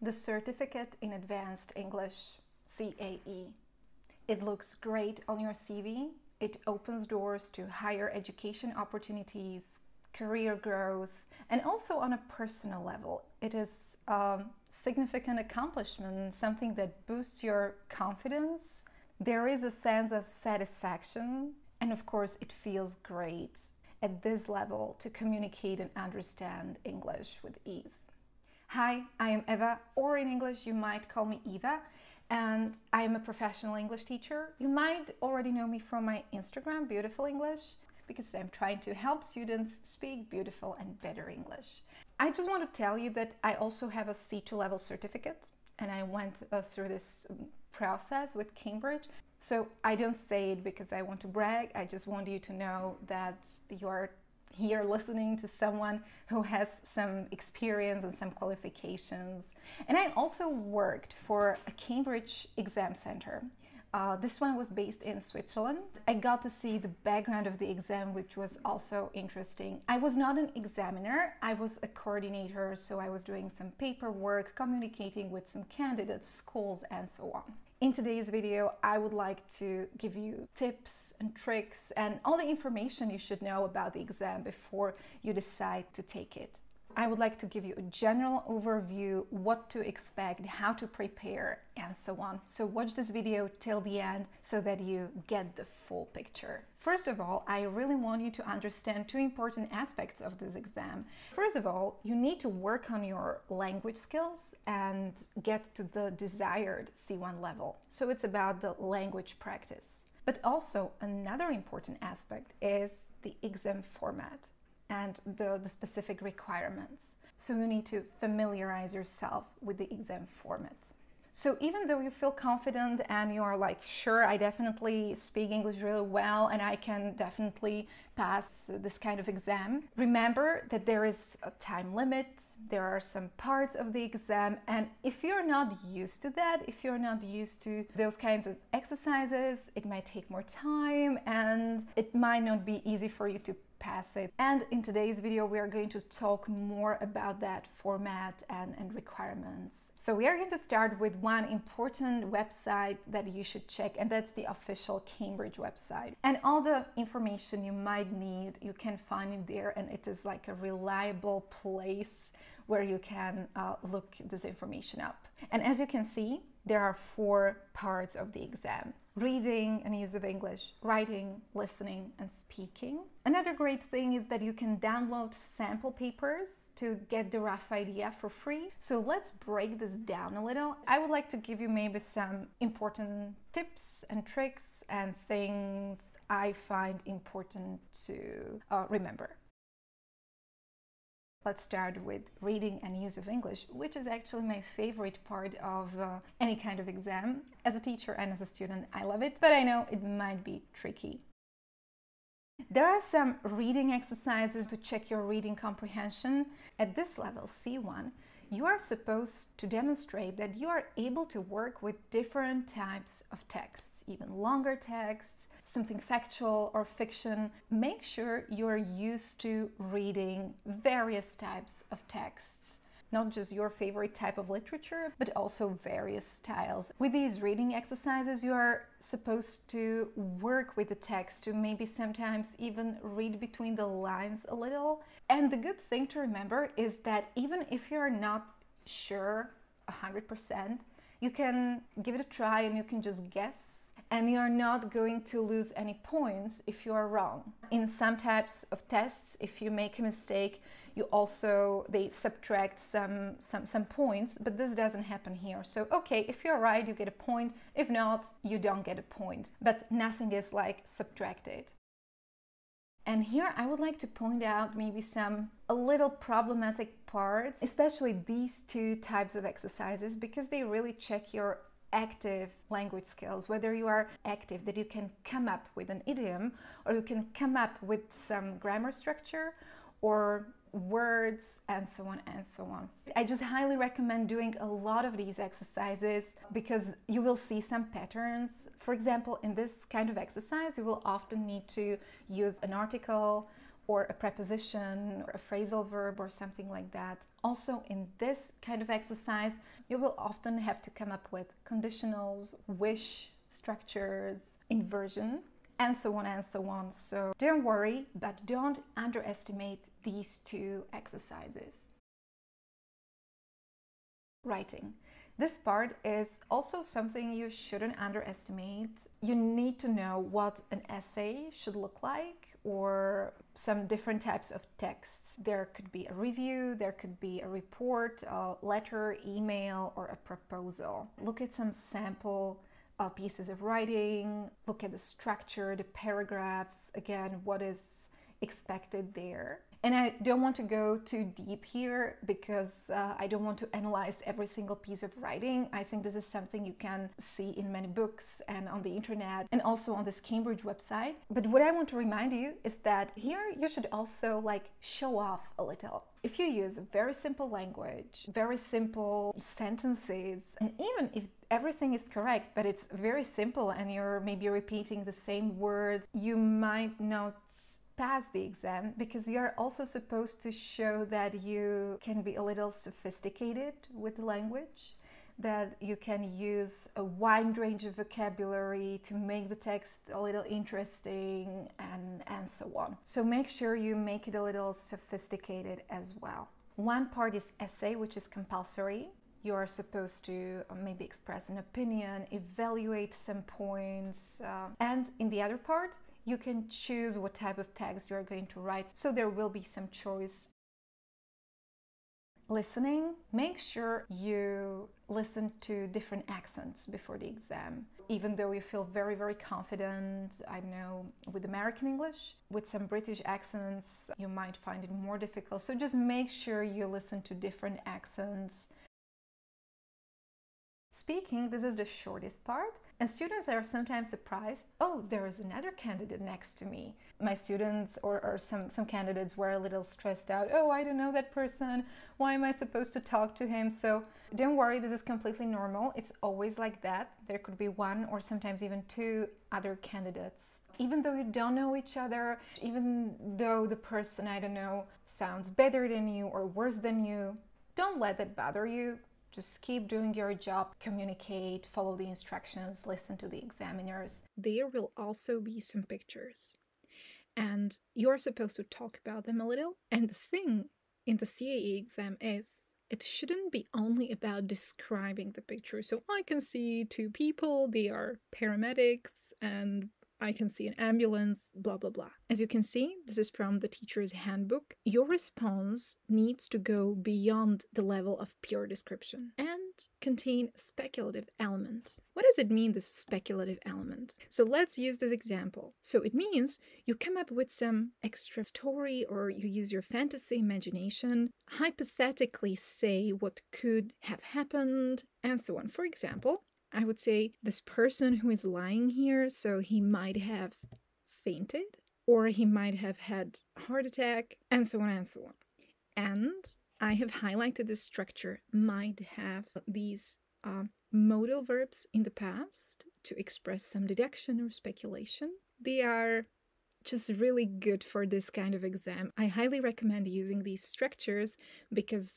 The Certificate in Advanced English, CAE. It looks great on your CV. It opens doors to higher education opportunities, career growth, and also on a personal level. It is a significant accomplishment, something that boosts your confidence. There is a sense of satisfaction, and of course, it feels great at this level to communicate and understand English with ease. Hi, I am Eva, or in English you might call me Eva, and I am a professional English teacher. You might already know me from my Instagram, Beautiful English, because I'm trying to help students speak beautiful and better English. I just want to tell you that I also have a C2 level certificate, and I went through this process with Cambridge. So I don't say it because I want to brag. I just want you to know that you're here listening to someone who has some experience and some qualifications. And I also worked for a Cambridge exam center. This one was based in Switzerland. I got to see the background of the exam, which was also interesting. I was not an examiner, I was a coordinator, so I was doing some paperwork, communicating with some candidates, schools, and so on. In today's video, I would like to give you tips and tricks and all the information you should know about the exam before you decide to take it. I would like to give you a general overview, what to expect, how to prepare, and so on. So watch this video till the end so that you get the full picture. First of all, I really want you to understand two important aspects of this exam. First of all, you need to work on your language skills and get to the desired C1 level. So it's about the language practice. But also another important aspect is the exam format and the specific requirements. So you need to familiarize yourself with the exam format. So even though you feel confident and you are like, sure, I definitely speak English really well and I can definitely pass this kind of exam, remember that there is a time limit, there are some parts of the exam, and if you're not used to that, if you're not used to those kinds of exercises, it might take more time and it might not be easy for you to pass it. And in today's video, we are going to talk more about that format and requirements. So we are going to start with one important website that you should check, and that's the official Cambridge website. And all the information you might need, you can find it there, and it is like a reliable place where you can look this information up. And as you can see, there are 4 parts of the exam: reading and use of English, writing, listening, and speaking. Another great thing is that you can download sample papers to get the rough idea for free. So let's break this down a little. I would like to give you maybe some important tips and tricks and things I find important to remember. Let's start with reading and use of English, which is actually my favorite part of any kind of exam. As a teacher and as a student, I love it, but I know it might be tricky. There are some reading exercises to check your reading comprehension. At this level, C1, you are supposed to demonstrate that you are able to work with different types of texts, even longer texts, something factual or fiction. Make sure you're used to reading various types of texts, not just your favorite type of literature, but also various styles. With these reading exercises, you are supposed to work with the text, to maybe sometimes even read between the lines a little. And the good thing to remember is that even if you're not sure 100%, you can give it a try and you can just guess, and you're not going to lose any points if you are wrong. In some types of tests, if you make a mistake, they subtract some points, but this doesn't happen here. So okay, if you're right, you get a point. If not, you don't get a point, but nothing is like subtracted. And here I would like to point out maybe some a little problematic parts, especially these 2 types of exercises, because they really check your active language skills, whether you are active, that you can come up with an idiom, or you can come up with some grammar structure or words, and so on and so on. I just highly recommend doing a lot of these exercises because you will see some patterns. For example, in this kind of exercise, you will often need to use an article or a preposition or a phrasal verb or something like that. Also, in this kind of exercise, you will often have to come up with conditionals, wish structures, inversion, and so on and so on. So don't worry, but don't underestimate these two exercises. Writing. This part is also something you shouldn't underestimate. You need to know what an essay should look like, or some different types of texts. There could be a review, there could be a report, a letter, email, or a proposal. Look at some sample pieces of writing, look at the structure, the paragraphs, again, what is expected there. And I don't want to go too deep here because I don't want to analyze every single piece of writing. I think this is something you can see in many books and on the internet and also on this Cambridge website. But what I want to remind you is that here you should also show off a little. If you use very simple language, very simple sentences, and even if everything is correct, but it's very simple and you're maybe repeating the same words, you might not pass the exam, because you're also supposed to show that you can be a little sophisticated with the language, that you can use a wide range of vocabulary to make the text a little interesting, and so on. So make sure you make it a little sophisticated as well. One part is essay, which is compulsory. You are supposed to maybe express an opinion, evaluate some points, and in the other part, you can choose what type of text you are going to write, so there will be some choice. Listening, make sure you listen to different accents before the exam. Even though you feel very, very confident, I know, with American English, with some British accents, you might find it more difficult. So just make sure you listen to different accents. Speaking, this is the shortest part, and students are sometimes surprised, oh, there is another candidate next to me. My students or some candidates were a little stressed out, oh, I don't know that person, why am I supposed to talk to him? So don't worry, this is completely normal. It's always like that. There could be one or sometimes even two other candidates. Even though you don't know each other, even though the person, I don't know, sounds better than you or worse than you, don't let that bother you. Just keep doing your job, communicate, follow the instructions, listen to the examiners. There will also be some pictures, and you're supposed to talk about them a little. And the thing in the CAE exam is, it shouldn't be only about describing the picture. So I can see two people, they are paramedics, and I can see an ambulance, blah, blah, blah. As you can see, this is from the teacher's handbook. Your response needs to go beyond the level of pure description and contain a speculative element. What does it mean, this speculative element? So let's use this example. So it means you come up with some extra story, or you use your fantasy imagination, hypothetically say what could have happened, and so on. For example, I would say this person who is lying here, so he might have fainted, or he might have had a heart attack, and so on and so on. And I have highlighted this structure might have these modal verbs in the past to express some deduction or speculation. They are just really good for this kind of exam. I highly recommend using these structures because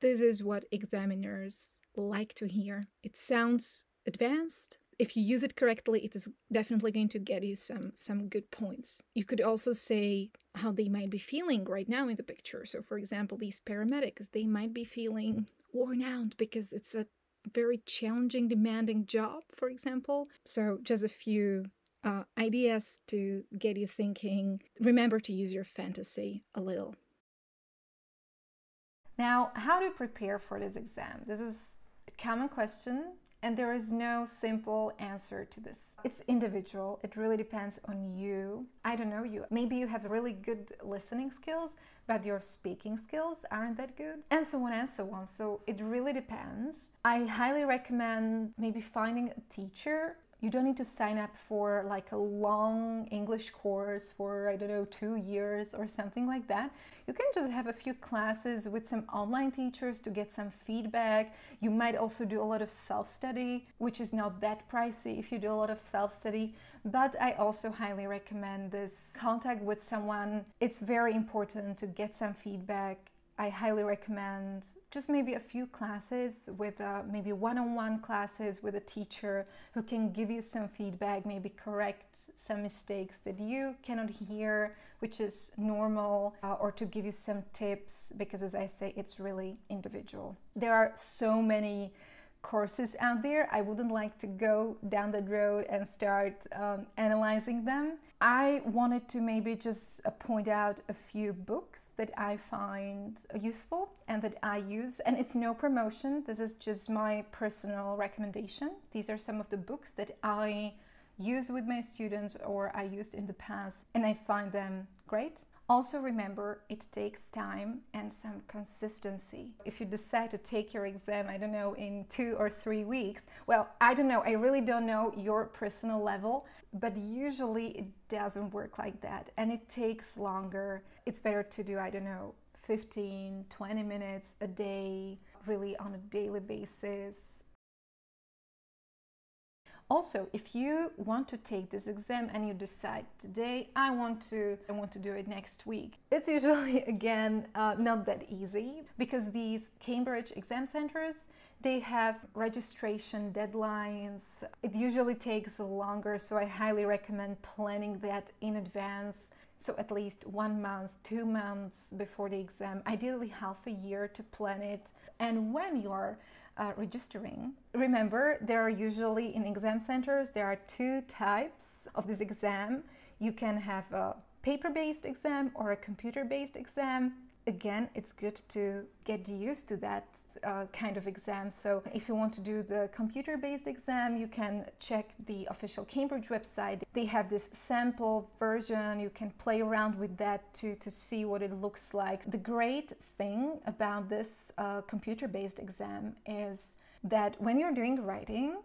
this is what examiners like to hear. It sounds advanced. If you use it correctly, it is definitely going to get you some good points. You could also say how they might be feeling right now in the picture. So for example, these paramedics, they might be feeling worn out because it's a very challenging, demanding job, for example. So just a few ideas to get you thinking. Remember to use your fantasy a little. Now, how to prepare for this exam? This is a common question, and there is no simple answer to this. It's individual. It really depends on you. I don't know you. Maybe you have really good listening skills, but your speaking skills aren't that good, and so on and so on. So it really depends. I highly recommend maybe finding a teacher. You don't need to sign up for like a long English course for, I don't know, 2 years or something like that. You can just have a few classes with some online teachers to get some feedback. You might also do a lot of self-study, which is not that pricey if you do a lot of self-study. But I also highly recommend this contact with someone. It's very important to get some feedback. I highly recommend just maybe a few classes with maybe one-on-one classes with a teacher who can give you some feedback, maybe correct some mistakes that you cannot hear, which is normal, or to give you some tips, because as I say, it's really individual. There are so many courses out there. I wouldn't like to go down that road and start analyzing them. I wanted to maybe just point out a few books that I find useful and that I use, and it's no promotion, this is just my personal recommendation. These are some of the books that I use with my students or I used in the past, and I find them great. Also remember, it takes time and some consistency. If you decide to take your exam, I don't know, in 2 or 3 weeks, well, I don't know, I really don't know your personal level, but usually it doesn't work like that and it takes longer. It's better to do, I don't know, 15, 20 minutes a day, really on a daily basis. Also, if you want to take this exam and you decide today, I want to do it next week, it's usually, again, not that easy, because these Cambridge exam centers, they have registration deadlines. It usually takes longer, so I highly recommend planning that in advance. So at least 1 month, 2 months before the exam, ideally half a year to plan it. And when you are registering, remember, there are usually in exam centers, there are 2 types of this exam. You can have a paper-based exam or a computer-based exam. Again, it's good to get used to that kind of exam. So if you want to do the computer-based exam, you can check the official Cambridge website. They have this sample version. You can play around with that to see what it looks like. The great thing about this computer-based exam is that when you're doing writing,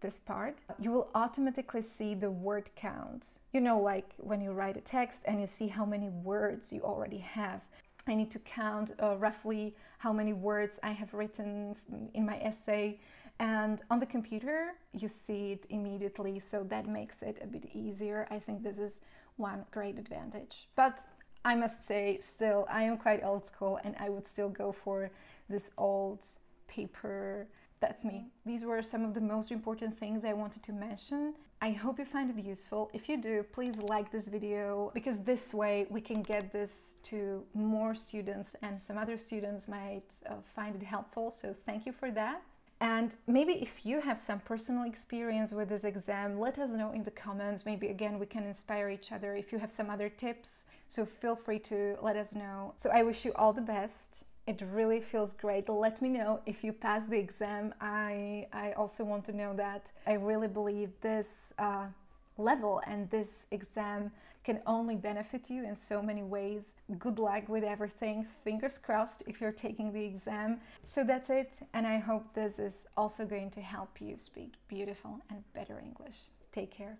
this part, you will automatically see the word count. You know, like when you write a text and you see how many words you already have. I need to count roughly how many words I have written in my essay, and on the computer you see it immediately, so that makes it a bit easier. I think this is one great advantage. But I must say, still, I am quite old school and I would still go for this old paper. That's me. These were some of the most important things I wanted to mention. I hope you find it useful. If you do, please like this video, because this way we can get this to more students and some other students might find it helpful. So thank you for that. And maybe if you have some personal experience with this exam, let us know in the comments. Maybe again, we can inspire each other. If you have some other tips, so feel free to let us know. So I wish you all the best. It really feels great. Let me know if you pass the exam. I also want to know that. I really believe this level and this exam can only benefit you in so many ways. Good luck with everything. Fingers crossed if you're taking the exam. So that's it, and I hope this is also going to help you speak beautiful and better English. Take care.